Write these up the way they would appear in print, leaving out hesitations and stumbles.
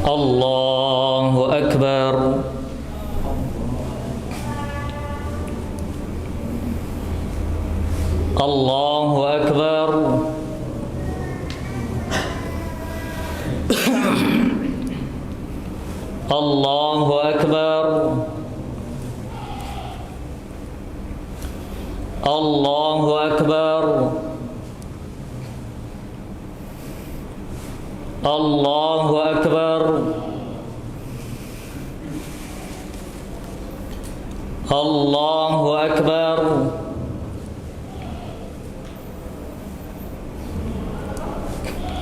Allahu Akbar. Allahu Akbar. Allahu Akbar. Allahu Akbar. Allahu Akbar. Allahu Akbar.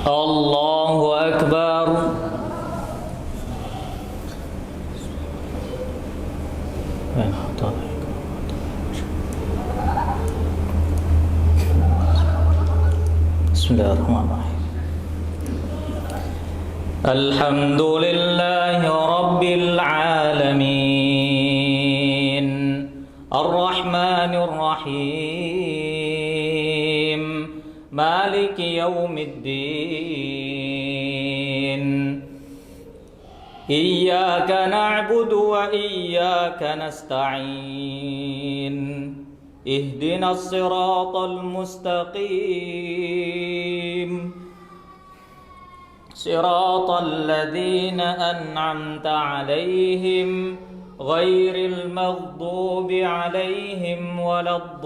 Allahu Akbar. Bismillahirrahmanirrahim. Alhamdulillahi Rabbil Alamin, Ar-Rahmanir Rahim, Maliki Yawmiddin. Iyyaka na'budu wa iyyaka nasta'in. Ihdinas siratal mustaqim. Siratal ladzina an'amta 'alaihim ghairil maghdubi 'alaihim waladdallin.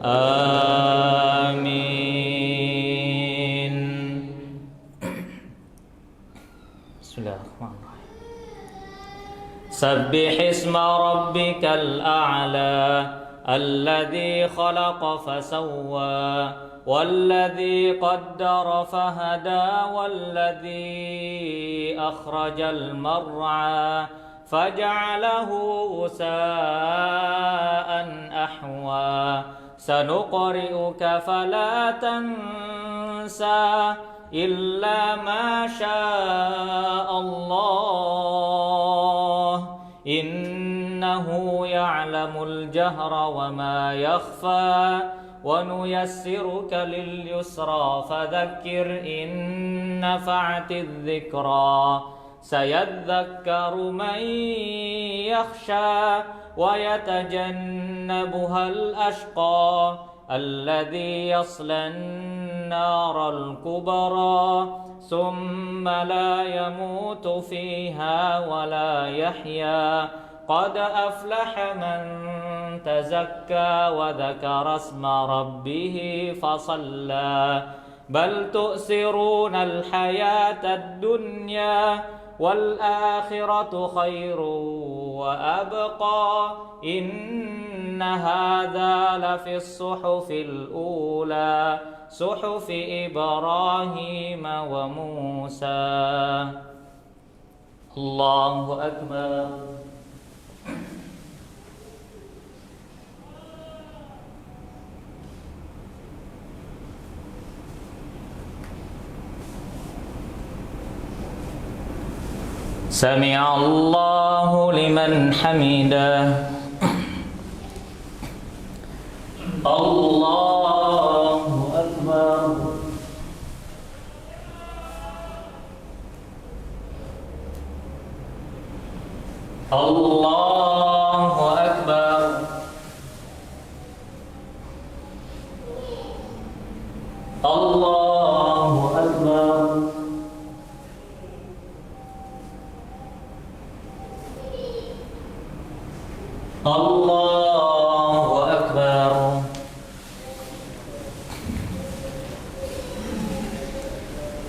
Amin. Bismillahirrahmanirrahim. Sabbih isma rabbikal a'la الذي خلق فسوى والذي قدر فهدى والذي أخرج المرعى فجعله غثاء أحوى سنقرئك فلا تنسى إلا ما شاء الله إنه يعلم الجهر وما يخفى ونيسرك لليسرى فذكر إن نفعت الذكرى سيذكر من يخشى ويتجنبها الأشقى الذي يصلى النار الكبرى ثم لا يموت فيها ولا يحيا قد أفلح من تزكى وذكر اسم ربه فصلى بل تؤثرون الحياة الدنيا والآخرة خير وأبقى إن هذا لفي الصحف الأولى صحف إبراهيم وموسى. الله أكبر. سمع الله لمن حمده. الله أكبر. الله أكبر. الله أكبر. الله أكبر.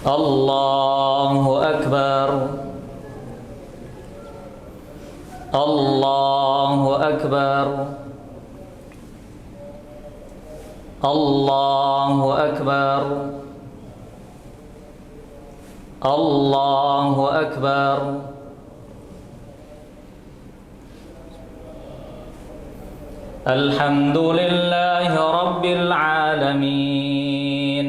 الله أكبر. الله أكبر. الله أكبر. الله أكبر. الحمد لله رب العالمين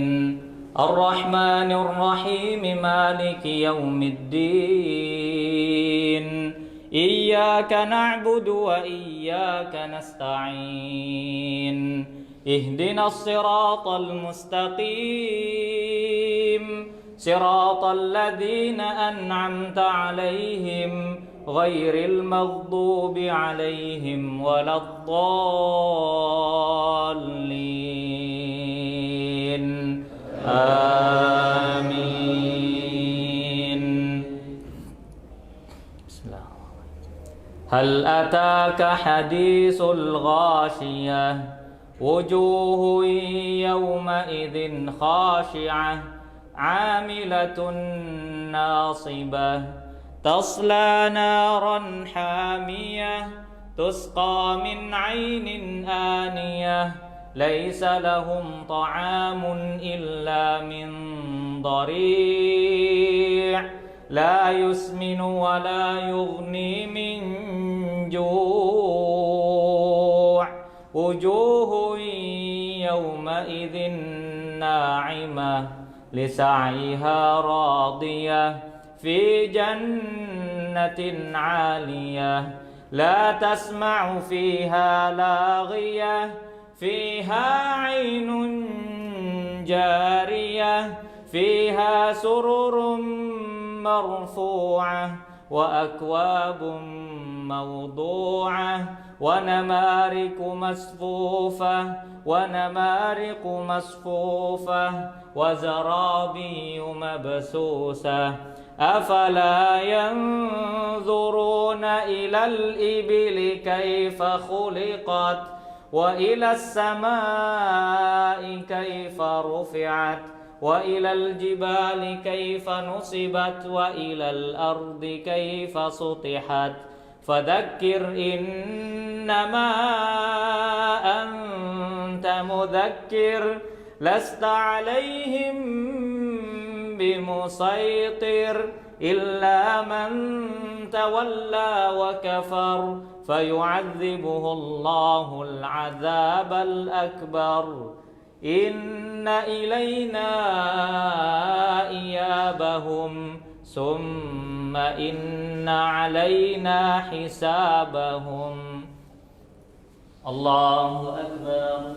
الرحمن الرحيم مالك يوم الدين إياك نعبد وإياك نستعين اهدنا الصراط المستقيم صراط الذين أنعمت عليهم غير المغضوب عليهم ولا الضالين. آمين. بسم الله. هل أتاك حديث الغاشية وجوه يومئذ خاشعة عاملة ناصبة تصلى نارا حامية تسقى من عين آنية ليس لهم طعام إلا من ضريع لا يسمن ولا يغني من جوع وجوه يومئذ ناعمة لسعيها راضية في جنة عالية لا تسمع فيها لاغية فيها عين جارية فيها سرر مرفوعة وأكواب موضوعة ونمارق مصفوفة وزرابي مبسوسة أفلا ينظرون إلى الإبل كيف خلقت وإلى السماء كيف رفعت وإلى الجبال كيف نصبت وإلى الأرض كيف سطحت فذكر إنما أنت مذكر لست عليهم بمسيطر إلا من تولى وكفر فيعذبه الله العذاب الأكبر إن إلينا إيابهم ثم إن علينا حسابهم الله أكبر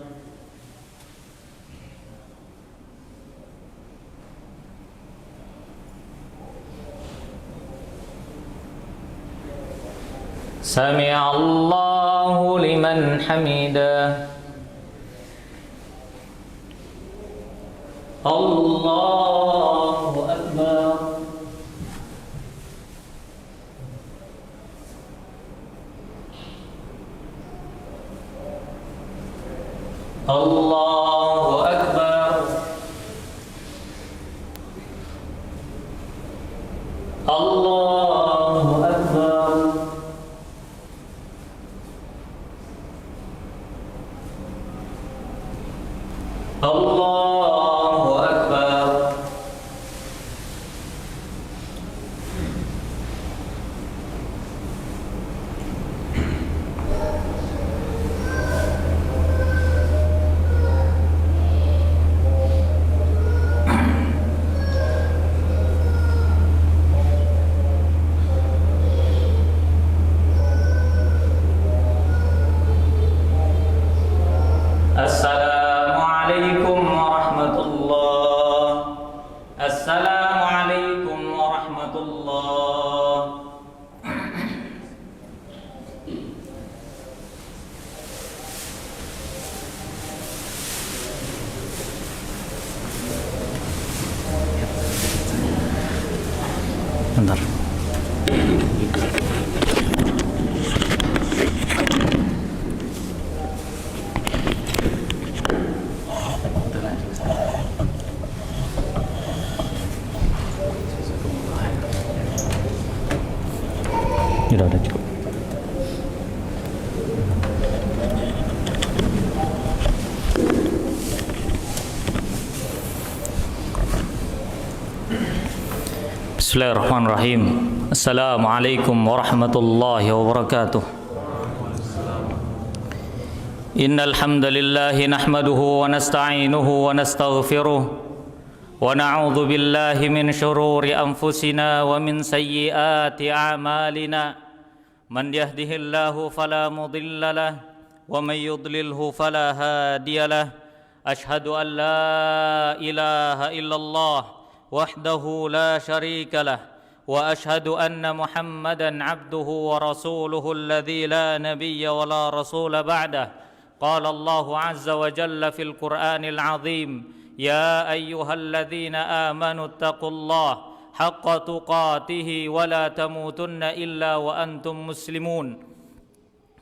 سمع الله لمن حمده الله أكبر الله أكبر الله أكبر الله أكبر السلام عليكم ورحمة الله السلام عليكم ورحمة الله Bentar. Udah cukup. Bismillahirrahmanirrahim. Assalamualaikum warahmatullahi wabarakatuh. Innal hamdalillah nahmaduhu wa nasta'inuhu wa nastaghfiruh wa na'udzu billahi min shururi anfusina wa min sayyiati a'malina. Man yahdihillahu fala mudilla lahu wa man yudlilhu fala hadiya lahu. Ashhadu an la ilaha illallah wahdahu la syarika lah wa ashhadu anna Muhammadan abduhu wa rasuluhu alladzi la nabiyya wa la rasula ba'dah. Qala Allahu azza wa jalla fil Qur'anil azim ya ayyuhalladzina amanu taqullaha haqqa tuqatih wa la tamutunna illa wa antum muslimun.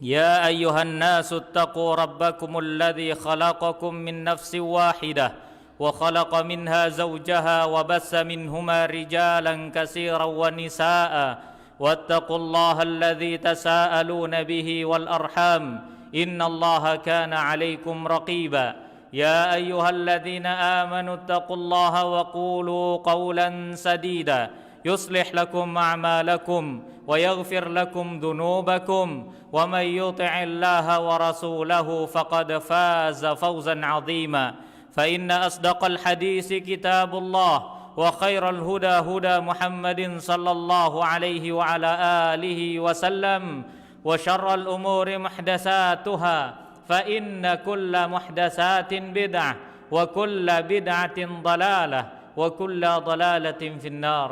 Ya ayyuhan nasu taqu rabbakumul ladzi khalaqakum min nafsin wahidah wa khalaqa minha zawjaha wa bassa minhuma rijalan katsiran wa nisaa'a واتقوا الله الذي تساءلون به والأرحام إن الله كان عليكم رقيبا يا أيها الذين آمنوا اتقوا الله وقولوا قولا سديدا يصلح لكم أعمالكم ويغفر لكم ذنوبكم ومن يطع الله ورسوله فقد فاز فوزا عظيما فإن أصدق الحديث كتاب الله وخير الهدى هدى محمد صلى الله عليه وعلى آله وسلم وشر الأمور محدثاتها فإن كل محدثات بدعة وكل بدعة ضلالة وكل ضلالة في النار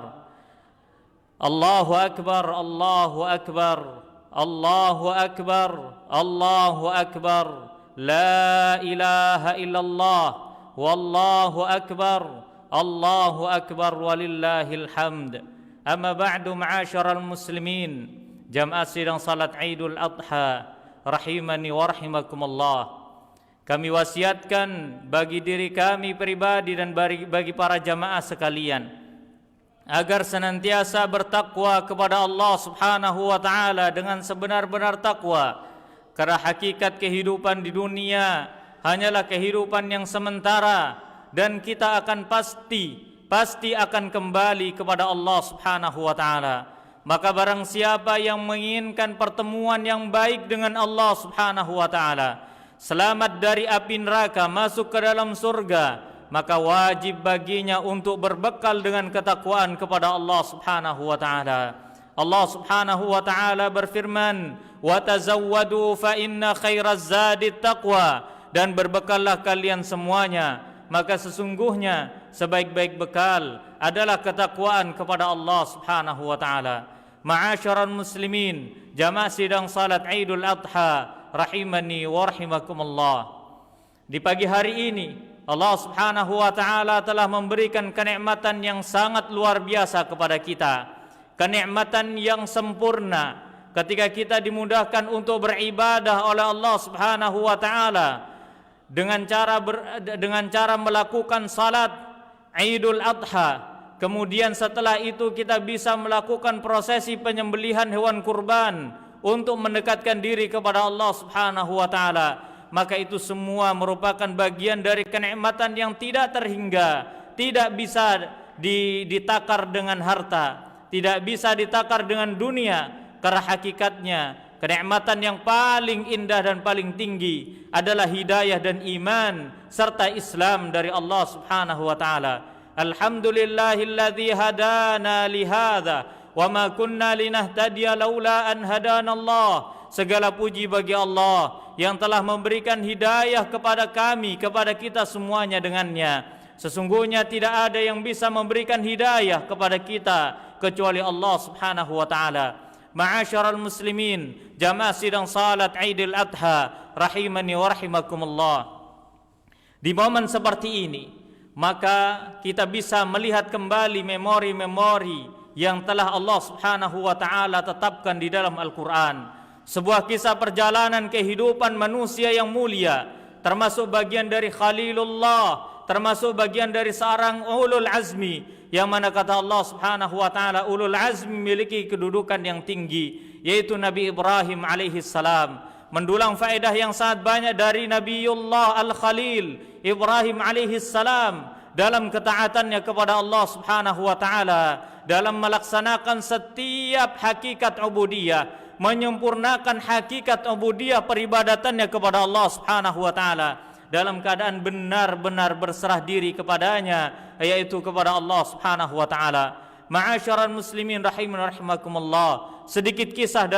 الله أكبر الله أكبر الله أكبر الله أكبر لا إله إلا الله والله أكبر الله أكبر ولله الحمد أما بعد معاشر المسلمين jamaah sidang salat Idul Adha rahimani wa rahimakumullah. Kami wasiatkan bagi diri kami pribadi dan bagi para jamaah sekalian agar senantiasa bertakwa kepada Allah Subhanahu wa taala dengan sebenar-benar takwa. Karena hakikat kehidupan di dunia hanyalah kehidupan yang sementara dan kita akan pasti akan kembali kepada Allah Subhanahu wa taala. Maka barang siapa yang menginginkan pertemuan yang baik dengan Allah Subhanahu wa taala, selamat dari api neraka, masuk ke dalam surga, maka wajib baginya untuk berbekal dengan ketakwaan kepada Allah Subhanahu wa taala. Allah Subhanahu wa taala berfirman, "Wa tazawwadu fa inna khairaz zadi taqwa." Dan berbekallah kalian semuanya, maka sesungguhnya sebaik-baik bekal adalah ketakwaan kepada Allah Subhanahu wa taala. Ma'asyiral muslimin, jamaah sidang salat Idul Adha rahimani wa rahimakumullah. Di pagi hari ini Allah Subhanahu wa taala telah memberikan kenikmatan yang sangat luar biasa kepada kita. Kenikmatan yang sempurna ketika kita dimudahkan untuk beribadah oleh Allah Subhanahu wa taala dengan cara melakukan salat Idul Adha. Kemudian setelah itu kita bisa melakukan prosesi penyembelihan hewan kurban untuk mendekatkan diri kepada Allah Subhanahu wa taala. Maka itu semua merupakan bagian dari kenikmatan yang tidak terhingga, tidak bisa ditakar dengan harta, tidak bisa ditakar dengan dunia. Karena hakikatnya kenikmatan yang paling indah dan paling tinggi adalah hidayah dan iman serta Islam dari Allah Subhanahu wa taala. Alhamdulillahilladzi hadana lihadza wa ma kunna linahtadiya laula an hadanallah. Segala puji bagi Allah yang telah memberikan hidayah kepada kami, kepada kita semuanya dengannya. Sesungguhnya tidak ada yang bisa memberikan hidayah kepada kita kecuali Allah Subhanahu wa taala. Ma'asyiral muslimin, jamaah sidang salat Idul Adha rahimani wa rahimakumullah. Di momen seperti ini maka kita bisa melihat kembali memori-memori yang telah Allah Subhanahu wa taala tetapkan di dalam Al-Qur'an. Sebuah kisah perjalanan kehidupan manusia yang mulia, termasuk bagian dari Khalilullah, termasuk bagian dari seorang ulul azmi, yang mana kata Allah Subhanahu wa taala ulul azmi memiliki kedudukan yang tinggi, yaitu Nabi Ibrahim alaihi salam. Mendulang faedah yang sangat banyak dari Nabiullah Al-Khalil Ibrahim alaihi salam dalam ketaatannya kepada Allah Subhanahu wa taala, dalam melaksanakan setiap hakikat ubudiyah, menyempurnakan hakikat ubudiyah peribadatannya kepada Allah Subhanahu wa taala dalam keadaan benar-benar berserah diri kepadanya, yaitu kepada Allah Subhanahu wa taala. Ma'asyiral muslimin rahimani rahimakumullah, sedikit kisah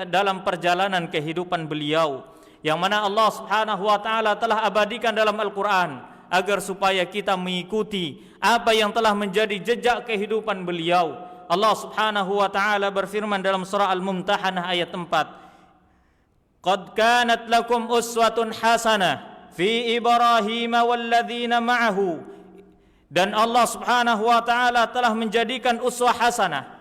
dalam perjalanan kehidupan beliau yang mana Allah Subhanahu wa taala telah abadikan dalam Al-Qur'an agar supaya kita mengikuti apa yang telah menjadi jejak kehidupan beliau. Allah Subhanahu wa taala berfirman dalam surah Al-Mumtahanah ayat 4, "Qad kanat lakum uswatun hasanah fi Ibrahim walladzina ma'ahu." Dan Allah Subhanahu wa taala telah menjadikan uswah hasanah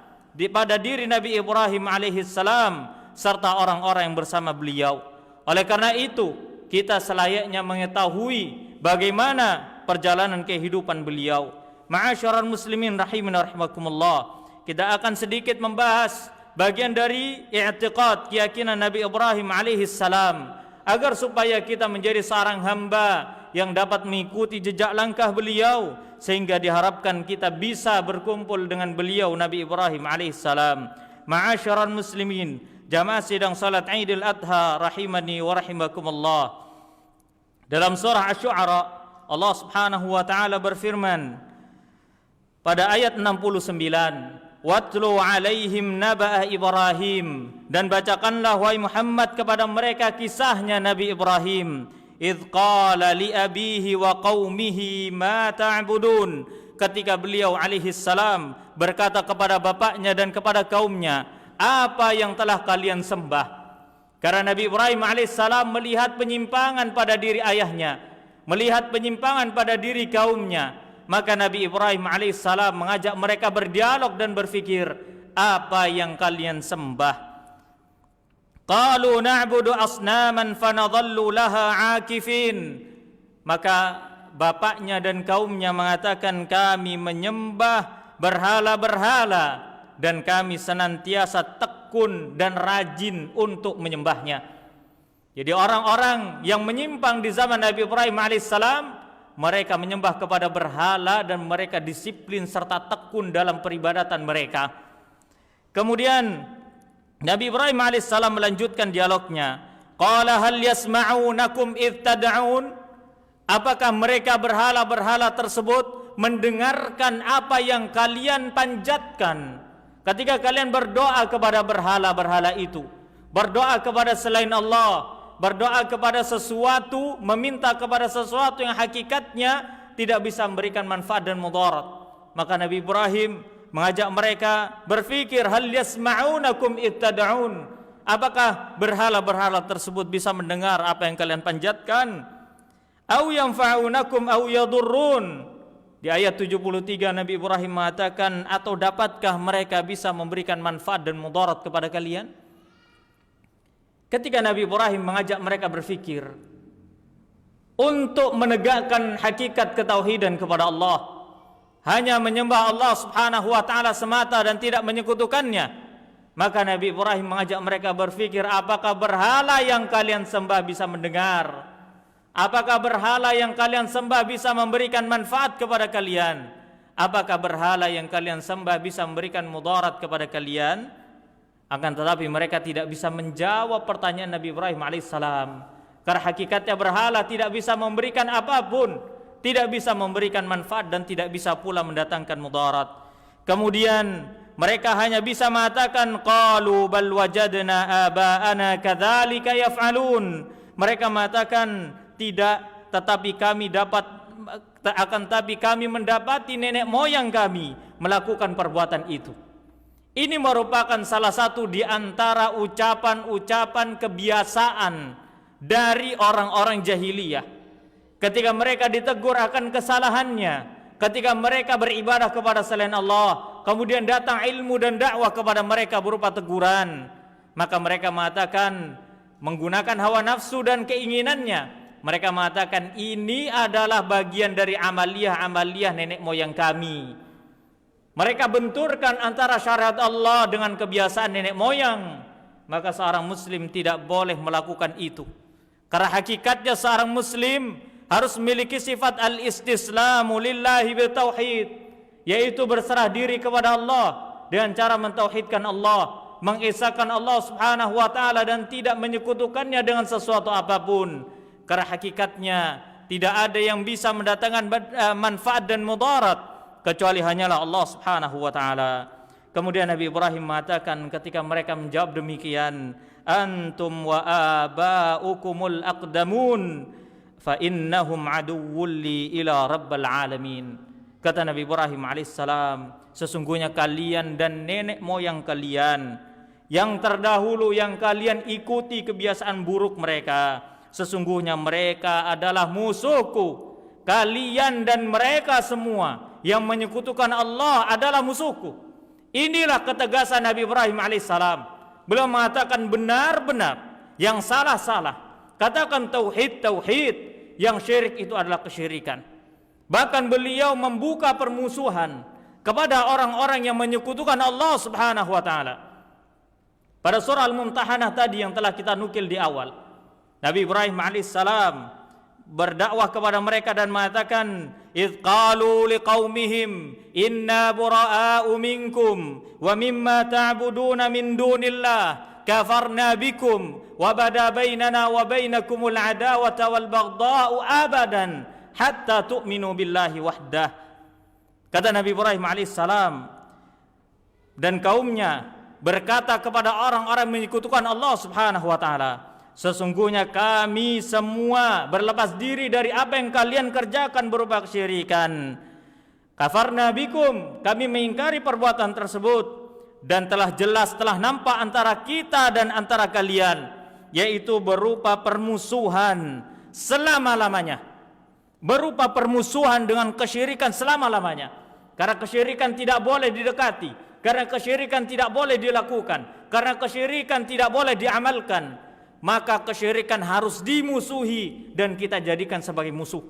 pada diri Nabi Ibrahim alaihi salam serta orang-orang yang bersama beliau. Oleh karena itu, kita selayaknya mengetahui bagaimana perjalanan kehidupan beliau. Ma'asyiral muslimin rahimani rahimakumullah. Kita akan sedikit membahas bagian dari i'tiqad, keyakinan Nabi Ibrahim alaihi salam, agar supaya kita menjadi seorang hamba yang dapat mengikuti jejak langkah beliau, sehingga diharapkan kita bisa berkumpul dengan beliau Nabi Ibrahim alaihissalam. Ma'asyiral muslimin, jamaah sidang salat Idul Adha rahimani wa rahimakumullah. Dalam surah Asy-Syu'ara, Allah Subhanahu wa taala berfirman pada ayat 69, Watlu alaihim naba'a Ibrahim, dan bacakanlah wahai Muhammad kepada mereka kisahnya Nabi Ibrahim. Idh qala li abihi wa qaumihi ma ta'budun, ketika beliau alaihi salam berkata kepada bapaknya dan kepada kaumnya, apa yang telah kalian sembah? Karena Nabi Ibrahim alaihi salam melihat penyimpangan pada diri ayahnya, melihat penyimpangan pada diri kaumnya, maka Nabi Ibrahim alaihissalam mengajak mereka berdialog dan berfikir, apa yang kalian sembah? Qalu na'budu asnaman fanadhallu laha akifin. Maka bapaknya dan kaumnya mengatakan, kami menyembah berhala-berhala dan kami senantiasa tekun dan rajin untuk menyembahnya. Jadi orang-orang yang menyimpang di zaman Nabi Ibrahim alaihissalam, mereka menyembah kepada berhala dan mereka disiplin serta tekun dalam peribadatan mereka. Kemudian Nabi Ibrahim alaihissalam melanjutkan dialognya. Qala hal yasma'unakum idh tad'un? Apakah mereka berhala-berhala tersebut mendengarkan apa yang kalian panjatkan ketika kalian berdoa kepada berhala-berhala itu, berdoa kepada selain Allah, berdoa kepada sesuatu, meminta kepada sesuatu yang hakikatnya tidak bisa memberikan manfaat dan mudarat? Maka Nabi Ibrahim mengajak mereka berfikir, hal yasma'unakum ittada'un? Apakah berhala-berhala tersebut bisa mendengar apa yang kalian panjatkan? Au yanfa'unakum au yadurrun? Di ayat 73 Nabi Ibrahim mengatakan, atau dapatkah mereka bisa memberikan manfaat dan mudarat kepada kalian? Ketika Nabi Ibrahim mengajak mereka berfikir untuk menegakkan hakikat ketauhidan kepada Allah, hanya menyembah Allah Subhanahu wa taala semata dan tidak menyekutukannya, maka Nabi Ibrahim mengajak mereka berfikir, apakah berhala yang kalian sembah bisa mendengar? Apakah berhala yang kalian sembah bisa memberikan manfaat kepada kalian? Apakah berhala yang kalian sembah bisa memberikan mudarat kepada kalian? Akan tetapi mereka tidak bisa menjawab pertanyaan Nabi Ibrahim alaihissalam, karena hakikatnya berhala tidak bisa memberikan apapun, tidak bisa memberikan manfaat dan tidak bisa pula mendatangkan mudarat. Kemudian mereka hanya bisa mengatakan, qalu bal wajadna aba'ana kadzalika yaf'alun. Mereka mengatakan, tidak, tetapi kami mendapati nenek moyang kami melakukan perbuatan itu. Ini merupakan salah satu di antara ucapan-ucapan kebiasaan dari orang-orang jahiliyah. Ketika mereka ditegur akan kesalahannya, ketika mereka beribadah kepada selain Allah, kemudian datang ilmu dan dakwah kepada mereka berupa teguran, maka mereka mengatakan, menggunakan hawa nafsu dan keinginannya, mereka mengatakan, ini adalah bagian dari amaliyah-amaliyah nenek moyang kami. Mereka benturkan antara syariat Allah dengan kebiasaan nenek moyang. Maka seorang muslim tidak boleh melakukan itu, karena hakikatnya seorang muslim harus memiliki sifat al-istislamu lillahi bitauhid, yaitu berserah diri kepada Allah dengan cara mentauhidkan Allah, mengesahkan Allah Subhanahu wa taala dan tidak menyekutukannya dengan sesuatu apapun. Karena hakikatnya tidak ada yang bisa mendatangkan manfaat dan mudarat kecuali hanyalah Allah Subhanahu wa taala. Kemudian Nabi Ibrahim mengatakan ketika mereka menjawab demikian, antum wa aba'ukumul aqdamun fa innahum aduwwul li ila rabbil alamin. Kata Nabi Ibrahim alaihissalam, sesungguhnya kalian dan nenek moyang kalian yang terdahulu yang kalian ikuti kebiasaan buruk mereka, sesungguhnya mereka adalah musuhku. Kalian dan mereka semua yang menyekutukan Allah adalah musuhku. Inilah ketegasan Nabi Ibrahim alaihissalam. Beliau mengatakan benar-benar, yang salah-salah. Katakan tauhid-tauhid, yang syirik itu adalah kesyirikan. Bahkan beliau membuka permusuhan kepada orang-orang yang menyekutukan Allah Subhanahu wa taala. Pada surah Al-Mumtahanah tadi yang telah kita nukil di awal, Nabi Ibrahim alaihissalam berdakwah kepada mereka dan mengatakan, "Idz qalu liqaumihim inna bura'a'u minkum wa mimma ta'buduna min dunillah kafarna bikum wa bada bainana wa bainakumul adawata wal baghdha'u abadan hatta tu'minu billahi wahdah." Kata Nabi Ibrahim alaihissalam dan kaumnya berkata kepada orang-orang menyekutukan Allah Subhanahu wa taala, sesungguhnya kami semua berlepas diri dari apa yang kalian kerjakan berupa kesyirikan. Kafarna bikum, kami mengingkari perbuatan tersebut, dan telah jelas telah nampak antara kita dan antara kalian, yaitu berupa permusuhan selama-lamanya. Berupa permusuhan dengan kesyirikan selama-lamanya. Karena kesyirikan tidak boleh didekati, karena kesyirikan tidak boleh dilakukan, karena kesyirikan tidak boleh diamalkan, maka kesyirikan harus dimusuhi dan kita jadikan sebagai musuh.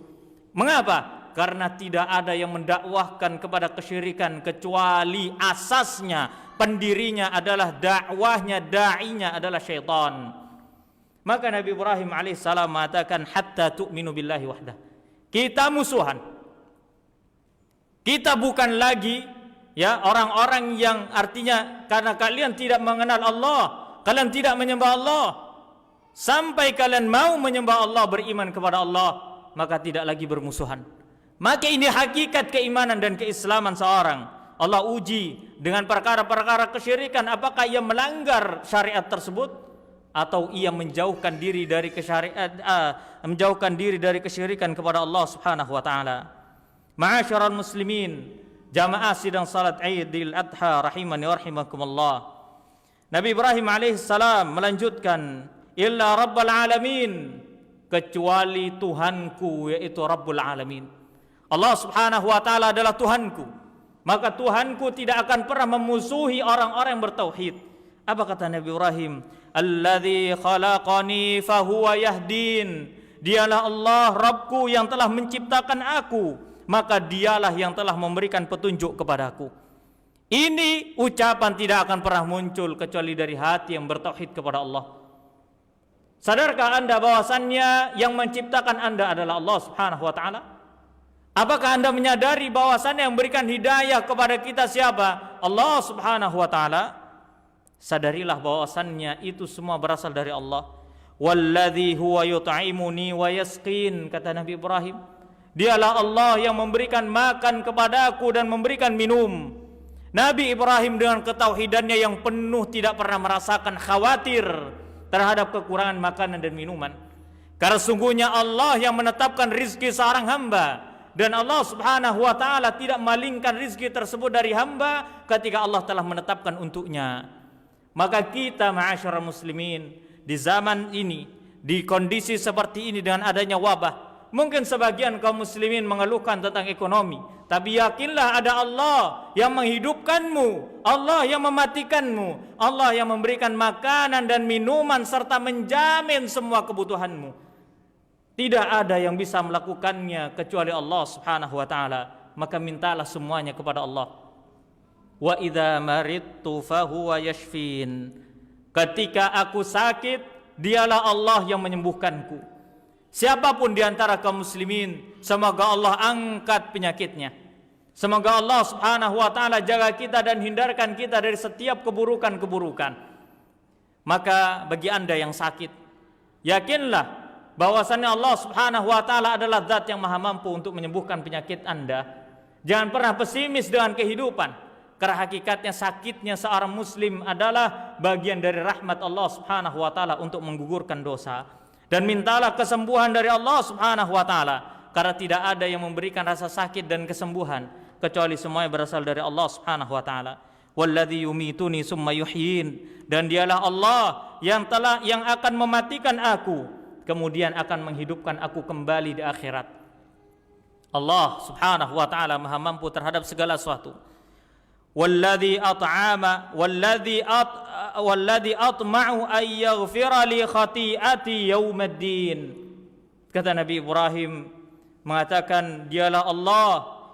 Mengapa? Karena tidak ada yang mendakwahkan kepada kesyirikan kecuali asasnya, pendirinya adalah dakwahnya, da'inya adalah syaitan. Maka Nabi Ibrahim alaihissalam mengatakan, hatta tu'minu billahi wahdah. Kita musuhan. Kita bukan lagi ya orang-orang yang artinya karena kalian tidak mengenal Allah, kalian tidak menyembah Allah, sampai kalian mau menyembah Allah, beriman kepada Allah, maka tidak lagi bermusuhan. Maka ini hakikat keimanan dan keislaman seorang. Allah uji dengan perkara-perkara kesyirikan, apakah ia melanggar syariat tersebut atau ia menjauhkan diri dari menjauhkan diri dari kesyirikan kepada Allah Subhanahu wa taala. Ma'asyiral muslimin, jamaah sidang salat Idul Adha rahimani wa rahimakumullah. Nabi Ibrahim alaihissalam melanjutkan, illa rabbal alamin, kecuali Tuhanku yaitu Rabbul alamin. Allah Subhanahu wa taala adalah Tuhanku, maka Tuhanku tidak akan pernah memusuhi orang-orang yang bertauhid. Apa kata Nabi Ibrahim? Alladzi khalaqani fahuwa yahdin. Dialah Allah Rabbku yang telah menciptakan aku, maka dialah yang telah memberikan petunjuk kepadaku. Ini ucapan tidak akan pernah muncul kecuali dari hati yang bertauhid kepada Allah. Sadarkah Anda bahwasannya yang menciptakan Anda adalah Allah Subhanahu wa taala? Apakah Anda menyadari bahwasannya yang memberikan hidayah kepada kita siapa? Allah Subhanahu wa taala. Sadarilah bahwasannya itu semua berasal dari Allah. Walladzi huwa yut'imuni wa yasqin, kata Nabi Ibrahim. Dialah Allah yang memberikan makan kepadaku dan memberikan minum. Nabi Ibrahim dengan ketauhidannya yang penuh tidak pernah merasakan khawatir terhadap kekurangan makanan dan minuman. Karena sungguhnya Allah yang menetapkan rizki seorang hamba, dan Allah Subhanahu wa taala tidak malingkan rizki tersebut dari hamba ketika Allah telah menetapkan untuknya. Maka kita ma'asyiral muslimin, di zaman ini, di kondisi seperti ini dengan adanya wabah, mungkin sebagian kaum muslimin mengeluhkan tentang ekonomi, tapi yakinlah ada Allah yang menghidupkanmu, Allah yang mematikanmu, Allah yang memberikan makanan dan minuman serta menjamin semua kebutuhanmu. Tidak ada yang bisa melakukannya kecuali Allah Subhanahu wa taala. Maka mintalah semuanya kepada Allah. Wa idza maridtu fahuwa yashfin. Ketika aku sakit, dialah Allah yang menyembuhkanku. Siapapun di antara kaum muslimin, semoga Allah angkat penyakitnya. Semoga Allah Subhanahu wa taala jaga kita dan hindarkan kita dari setiap keburukan-keburukan. Maka bagi Anda yang sakit, yakinlah bahwasannya Allah Subhanahu wa taala adalah zat yang maha mampu untuk menyembuhkan penyakit Anda. Jangan pernah pesimis dengan kehidupan. Karena hakikatnya sakitnya seorang muslim adalah bagian dari rahmat Allah Subhanahu wa taala untuk menggugurkan dosa. Dan mintalah kesembuhan dari Allah Subhanahu wa taala, karena tidak ada yang memberikan rasa sakit dan kesembuhan kecuali semuanya berasal dari Allah Subhanahu wa taala. Walladzi yumituni summa yuhyin, dan dialah Allah yang akan mematikan aku kemudian akan menghidupkan aku kembali di akhirat. Allah Subhanahu wa taala maha mampu terhadap segala sesuatu. Walladzi atma'u ay yaghfira li khati'ati yaumaddin. Kata Nabi Ibrahim mengatakan, dialah Allah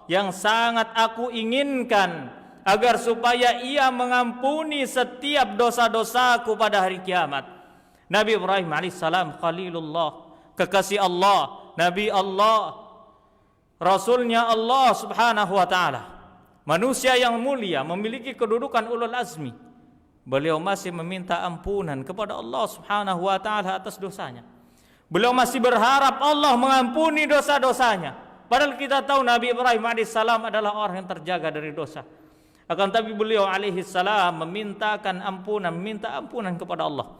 yang sangat aku inginkan agar supaya ia mengampuni setiap dosa-dosaku pada hari kiamat. Nabi Ibrahim alaihissalam Khalilullah, kekasih Allah, Nabi Allah, Rasulnya Allah subhanahu wa ta'ala, manusia yang mulia, memiliki kedudukan ulul azmi. Beliau masih meminta ampunan kepada Allah subhanahu wa ta'ala atas dosanya. Beliau masih berharap Allah mengampuni dosa-dosanya. Padahal kita tahu Nabi Ibrahim alaihissalam adalah orang yang terjaga dari dosa. Akan tapi beliau alaihissalam meminta ampunan kepada Allah.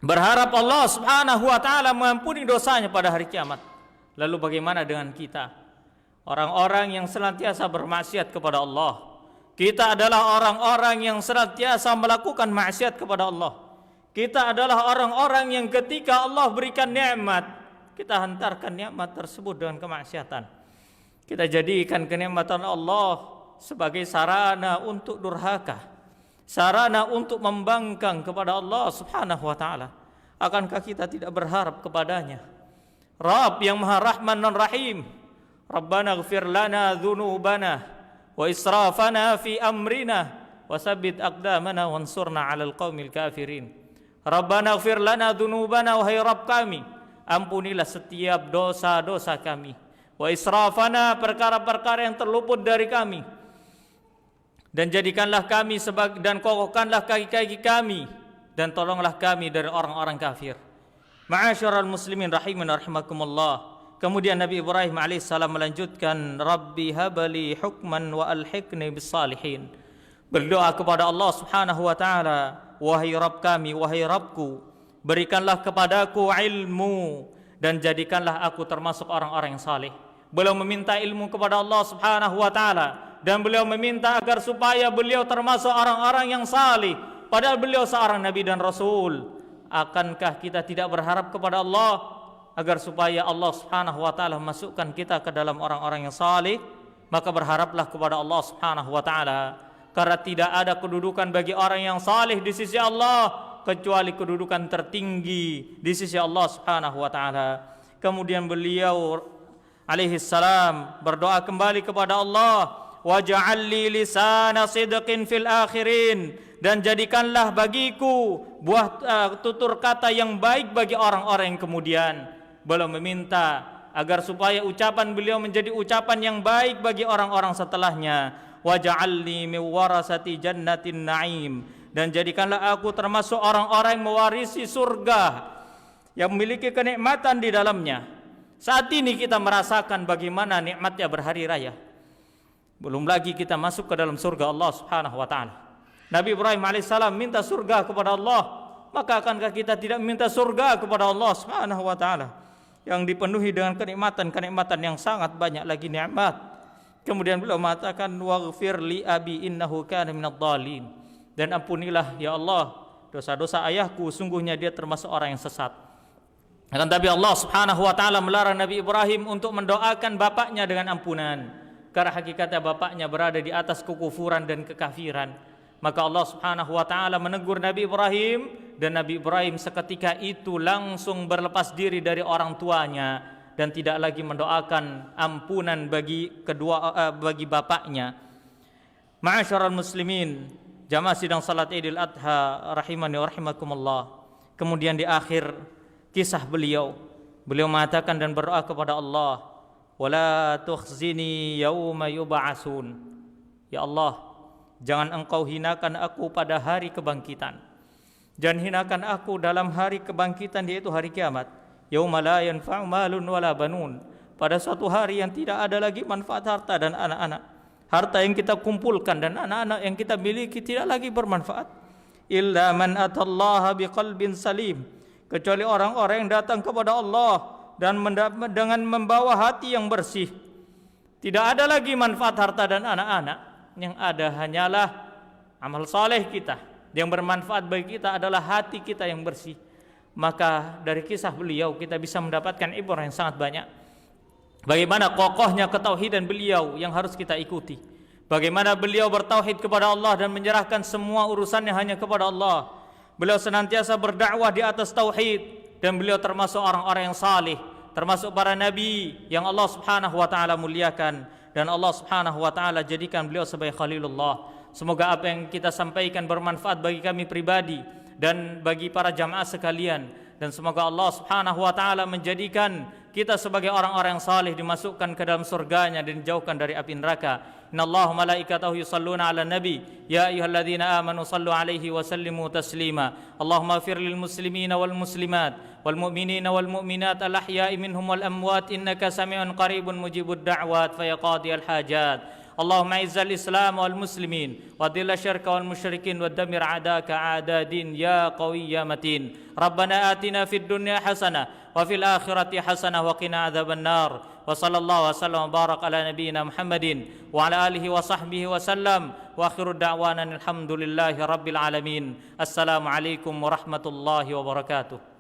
Berharap Allah subhanahu wa ta'ala mengampuni dosanya pada hari kiamat. Lalu bagaimana dengan kita? Orang-orang yang senantiasa bermaksiat kepada Allah. Kita adalah orang-orang yang senantiasa melakukan maksiat kepada Allah. Kita adalah orang-orang yang ketika Allah berikan nikmat, kita hantarkan nikmat tersebut dengan kemaksiatan. Kita jadikan kenikmatan Allah sebagai sarana untuk durhaka, sarana untuk membangkang kepada Allah subhanahu wa ta'ala. Akankah kita tidak berharap kepadanya, Rabb yang maha rahman dan rahim? Rabbana ighfir lana dhunubana wa israfana fi amrina wa sabbit aqdamana wansurna 'alal qaumil kafirin. Rabbana ighfir lana dhunubana, wahai Rabb kami, ampunilah setiap dosa-dosa kami. Wa israfana, perkara-perkara yang terluput dari kami. Dan jadikanlah kami dan kokohkanlah kaki-kaki kami, dan tolonglah kami dari orang-orang kafir. Ma'asyiral muslimin rahimin rahimakumullah. Kemudian Nabi Ibrahim alaihissalam melanjutkan, Rabbi habali hukman wa alhiqni bis salihin. Berdoa kepada Allah subhanahu wa ta'ala, wahai Rabb kami, wahai Rabbku, berikanlah kepadaku ilmu dan jadikanlah aku termasuk orang-orang yang saleh. Beliau meminta ilmu kepada Allah subhanahu wa ta'ala, dan beliau meminta agar supaya beliau termasuk orang-orang yang saleh. Padahal beliau seorang Nabi dan Rasul. Akankah kita tidak berharap kepada Allah agar supaya Allah subhanahu wa ta'ala masukkan kita ke dalam orang-orang yang saleh? Maka berharaplah kepada Allah subhanahu wa ta'ala, karena tidak ada kedudukan bagi orang yang saleh di sisi Allah kecuali kedudukan tertinggi di sisi Allah subhanahu wa ta'ala. Kemudian beliau alaihi salam berdoa kembali kepada Allah, waj'al li lisana sidqin fil akhirin, dan jadikanlah bagiku buah tutur kata yang baik bagi orang-orang yang kemudian. Beliau meminta agar supaya ucapan beliau menjadi ucapan yang baik bagi orang-orang setelahnya. Waj'alni min warasati jannatin na'im, dan jadikanlah aku termasuk orang-orang yang mewarisi surga yang memiliki kenikmatan di dalamnya. Saat ini kita merasakan bagaimana nikmatnya berhari raya. Belum lagi kita masuk ke dalam surga Allah subhanahu wa ta'ala. Nabi Ibrahim alaihissalam minta surga kepada Allah, maka akankah kita tidak minta surga kepada Allah subhanahu wa ta'ala yang dipenuhi dengan kenikmatan-kenikmatan yang sangat banyak lagi nikmat. Kemudian beliau mengatakan, waghfir li abi innahu kana minadh dhalin, dan ampunilah ya Allah dosa-dosa ayahku, sungguhnya dia termasuk orang yang sesat. Akan tapi Allah subhanahu wa ta'ala melarang Nabi Ibrahim untuk mendoakan bapaknya dengan ampunan, karena hakikatnya bapaknya berada di atas kekufuran dan kekafiran. Maka Allah subhanahu wa ta'ala menegur Nabi Ibrahim, dan Nabi Ibrahim seketika itu langsung berlepas diri dari orang tuanya dan tidak lagi mendoakan ampunan bagi bapaknya. Ma'asyiral muslimin, jamaah sidang salat Idul Adha rahimani wa rahimakumullah. Kemudian di akhir kisah beliau mengatakan dan berdoa kepada Allah, wala tukhzini yauma yub'atsun. Ya Allah, jangan engkau hinakan aku pada hari kebangkitan. Jangan hinakan aku dalam hari kebangkitan, yaitu hari kiamat. Yauma la yanfa'u malun wala banun. Pada suatu hari yang tidak ada lagi manfaat harta dan anak-anak. Harta yang kita kumpulkan dan anak-anak yang kita miliki tidak lagi bermanfaat. Illa man atallaha biqalbin salim. Kecuali orang-orang yang datang kepada Allah dan dengan membawa hati yang bersih. Tidak ada lagi manfaat harta dan anak-anak. Yang ada hanyalah amal saleh kita. Yang bermanfaat bagi kita adalah hati kita yang bersih. Maka dari kisah beliau kita bisa mendapatkan ibrah yang sangat banyak. Bagaimana kokohnya ketauhidan beliau yang harus kita ikuti. Bagaimana beliau bertauhid kepada Allah dan menyerahkan semua urusannya hanya kepada Allah. Beliau senantiasa berdakwah di atas tauhid, dan beliau termasuk orang-orang yang saleh, termasuk para nabi yang Allah subhanahu wa ta'ala muliakan. dan Allah Subhanahu wa taala jadikan beliau sebagai Khalilullah. Semoga apa yang kita sampaikan bermanfaat bagi kami pribadi dan bagi para jamaah sekalian, dan semoga Allah Subhanahu wa taala menjadikan kita sebagai orang-orang yang saleh, dimasukkan ke dalam surganya dan dijauhkan dari api neraka. Innallaha malaikatahu yusalluna 'alan nabi ya ayyuhalladzina amanu sallu 'alaihi wa sallimu taslima. Allahumma ighfir lil muslimina wal muslimat wal mu'minina wal mu'minat al ahya'i minhum wal amwat innaka sami'un qaribun mujibud da'wat fa ya qadiyal hajat. اللهم اعز الاسلام والمسلمين واذل الشرك والمشركين ودمر اعداءك اعداء الدين يا قوي يا متين. ربنا آتنا في الدنيا حسنه وفي الاخره حسنه وقنا عذاب النار. وصلى الله وسلم وبارك على نبينا محمد وعلى اله وصحبه وسلم واخر دعوانا الحمد لله رب العالمين. السلام عليكم ورحمه الله وبركاته.